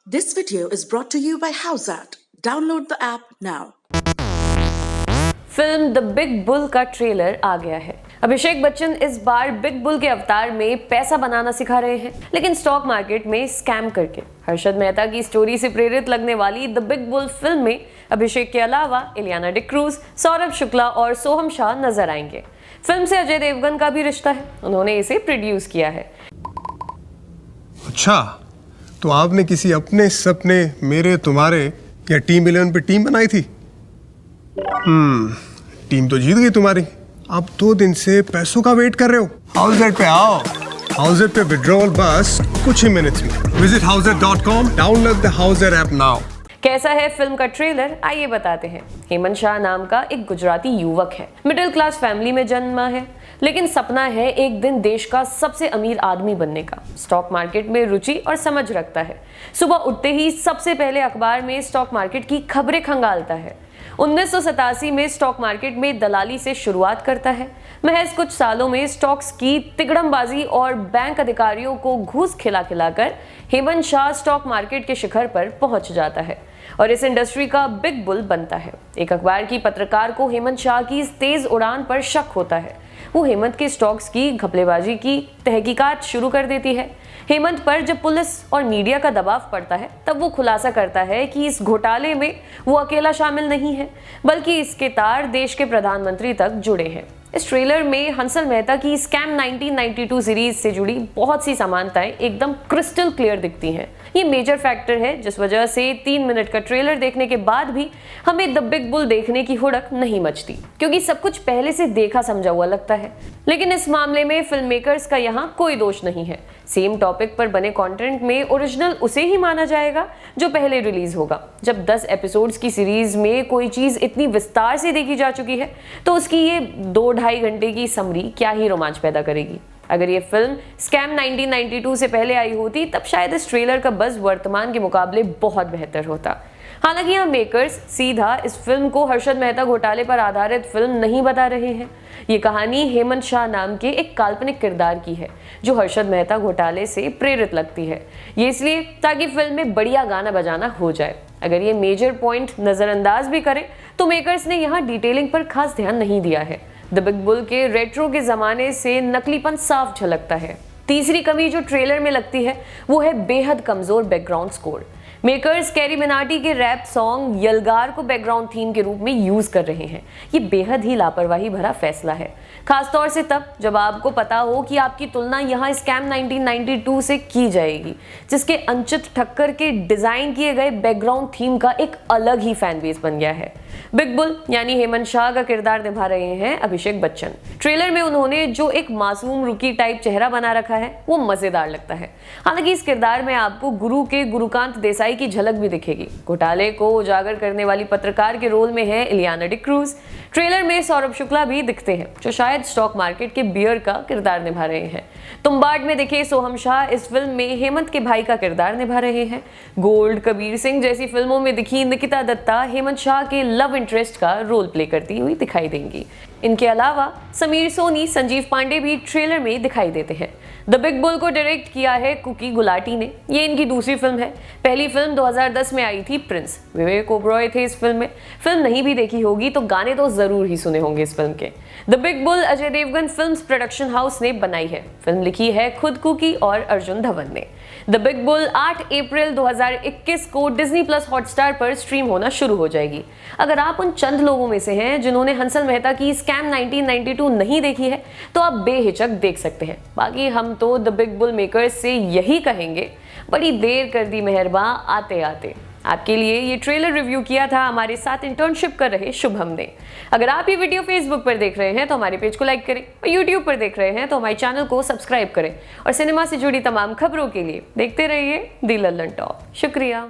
This video is brought to you by Howzat. Download the app now. Film the big bull का trailer आ गया है। अभिषेक बच्चन इस बार big bull के अवतार में पैसा बनाना सिखा रहे हैं, लेकिन स्टॉक मार्केट में स्कैम करके। हर्षद मेहता की स्टोरी से प्रेरित लगने वाली द बिग बुल फिल्म में अभिषेक के अलावा इलियाना डिक्रूज, सौरभ शुक्ला और सोहम शाह नजर आएंगे। फिल्म से अजय देवगन का भी रिश्ता है, उन्होंने इसे प्रोड्यूस किया है। अच्छा, तो आपने किसी अपने सपने मेरे तुम्हारे या टीम 11 पे टीम बनाई थी? टीम तो जीत गई तुम्हारी। आप 2 दिन से पैसों का वेट कर रहे हो। हाउसजेट पे आओ। हाउसजेट पे विड्रॉल बस कुछ ही मिनट्स में। Visit howzet.com, download the Howzat app now. कैसा है फिल्म का ट्रेलर, आइए बताते हैं। हेमंत शाह नाम का एक गुजराती युवक है, मिडिल क्लास फैमिली में जन्मा है, लेकिन सपना है एक दिन देश का सबसे अमीर आदमी बनने का। स्टॉक मार्केट में रुचि और समझ रखता है। सुबह उठते ही सबसे पहले अखबार में स्टॉक मार्केट की खबरें खंगालता है। 1987 में स्टॉक मार्केट में दलाली से शुरुआत करता है। महज कुछ सालों में स्टॉक्स की तिकड़मबाजी और बैंक अधिकारियों को घूस खिला खिलाकर हेमंत शाह स्टॉक मार्केट के शिखर पर पहुंच जाता है और इस इंडस्ट्री का बिग बुल बनता है। एक अखबार की पत्रकार को हेमंत शाह की इस तेज उड़ान पर शक होता है। वो हेमंत के स्टॉक्स की घपलेबाजी की तहकीकात शुरू कर देती है। हेमंत पर जब पुलिस और मीडिया का दबाव पड़ता है, तब वो खुलासा करता है कि इस घोटाले में वो अकेला शामिल नहीं है, बल्कि इसके तार देश के प्रधानमंत्री तक जुड़े हैं। इस ट्रेलर में हंसल मेहता की स्कैम 1992 सीरीज से जुड़ी बहुत सी समानताएं एकदम क्रिस्टल क्लियर दिखती हैं। ये मेजर फैक्टर है जिस वजह से 3 मिनट का ट्रेलर देखने के बाद भी हमें द बिग बुल देखने की हुड़क नहीं मचती, क्योंकि सब कुछ पहले से देखा समझा हुआ लगता है। लेकिन इस मामले में फिल्म मेकर्स का यहाँ कोई दोष नहीं है। सेम टॉपिक पर बने कंटेंट में ओरिजिनल उसे ही माना जाएगा जो पहले रिलीज होगा। जब 10 एपिसोड्स की सीरीज में कोई चीज इतनी विस्तार से देखी जा चुकी है, तो उसकी ये 2-2.5 घंटे की समरी क्या ही रोमांच पैदा करेगी। अगर ये फिल्म स्कैम 1992 से पहले आई होती, तब शायद इस ट्रेलर का बज़ वर्तमान के मुकाबले बहुत बेहतर होता। हालांकि यहाँ मेकर्स सीधा इस फिल्म को हर्षद मेहता घोटाले पर आधारित फिल्म नहीं बता रहे हैं। ये कहानी हेमंत शाह नाम के एक काल्पनिक किरदार की है, जो हर्षद मेहता घोटाले से प्रेरित लगती है। ये इसलिए ताकि फिल्म में बढ़िया गाना बजाना हो जाए। अगर ये मेजर पॉइंट नजरअंदाज भी करें, तो मेकर्स ने यहाँ डिटेलिंग पर खास ध्यान नहीं दिया है। द बिग बुल के रेट्रो के जमाने से नकलीपन साफ झलकता है। तीसरी कमी जो ट्रेलर में लगती है, वो है बेहद कमजोर background score. Makers carry Minati के रैप सॉन्ग यलगार को बैकग्राउंड थीम के रूप में यूज कर रहे हैं। ये बेहद ही लापरवाही भरा फैसला है, खासतौर से तब जब आपको पता हो कि आपकी तुलना यहाँ स्कैम 1992 से की जाएगी, जिसके अंचित ठक्कर के डिजाइन किए गए बैकग्राउंड थीम का एक अलग ही फैन बेस बन गया है। बिग बुल यानी हेमंत शाह का किरदार निभा रहे हैं अभिषेक बच्चन। ट्रेलर में उन्होंने जो एक मासूम रुकी टाइप चेहरा बना रखा है, वो मजेदार लगता है। हालांकि इस किरदार में आपको गुरु के गुरुकांत देसाई की झलक भी दिखेगी। घोटाले को उजागर करने वाली पत्रकार के रोल में है इलियाना डिक्रूज। ट्रेलर में सौरभ शुक्ला भी दिखते हैं, जो शायद स्टॉक मार्केट के बियर का किरदार निभा रहे हैं। तुम्बाड में दिखे सोहम शाह इस फिल्म में हेमंत के भाई का किरदार निभा रहे हैं। गोल्ड, कबीर सिंह जैसी फिल्मों में दिखी निकिता दत्ता हेमंत शाह के लव इंटरेस्ट का रोल प्ले करती हुई दिखाई देंगी। इनके अलावा समीर सोनी, संजीव पांडे भी ट्रेलर में दिखाई देते हैं। द बिग बुल को डायरेक्ट किया है कुकी गुलाटी ने। ये इनकी दूसरी फिल्म है। पहली फिल्म 2010 में आई थी प्रिंस। विवेक ओबरॉय थे इस फिल्म में। फिल्म नहीं भी देखी होगी तो गाने तो जरूर ही सुने होंगे इस फिल्म के। The big bull Ajay Devgn films production house ने बनाई है। फिल्म लिखी है खुद कुकी और अर्जुन धवन ने। द बिग बुल 8 अप्रैल 2021 को डिज्नी प्लस हॉटस्टार पर स्ट्रीम होना शुरू हो जाएगी। अगर आप उन चंद लोगों में से हैं जिन्होंने हंसल मेहता की स्कैम 1992 नहीं देखी है, तो आप बेहिचक देख सकते हैं। बाकी हम तो द बिग बुल मेकर्स से यही कहेंगे, बड़ी देर कर दी मेहरबान आते आते। आपके लिए ये ट्रेलर रिव्यू किया था हमारे साथ इंटर्नशिप कर रहे शुभम ने। अगर आप ये वीडियो फेसबुक पर देख रहे हैं तो हमारे पेज को लाइक करें, और यूट्यूब पर देख रहे हैं तो हमारे चैनल को सब्सक्राइब करें, और सिनेमा से जुड़ी तमाम खबरों के लिए देखते रहिए दी लल्लन टॉप। शुक्रिया।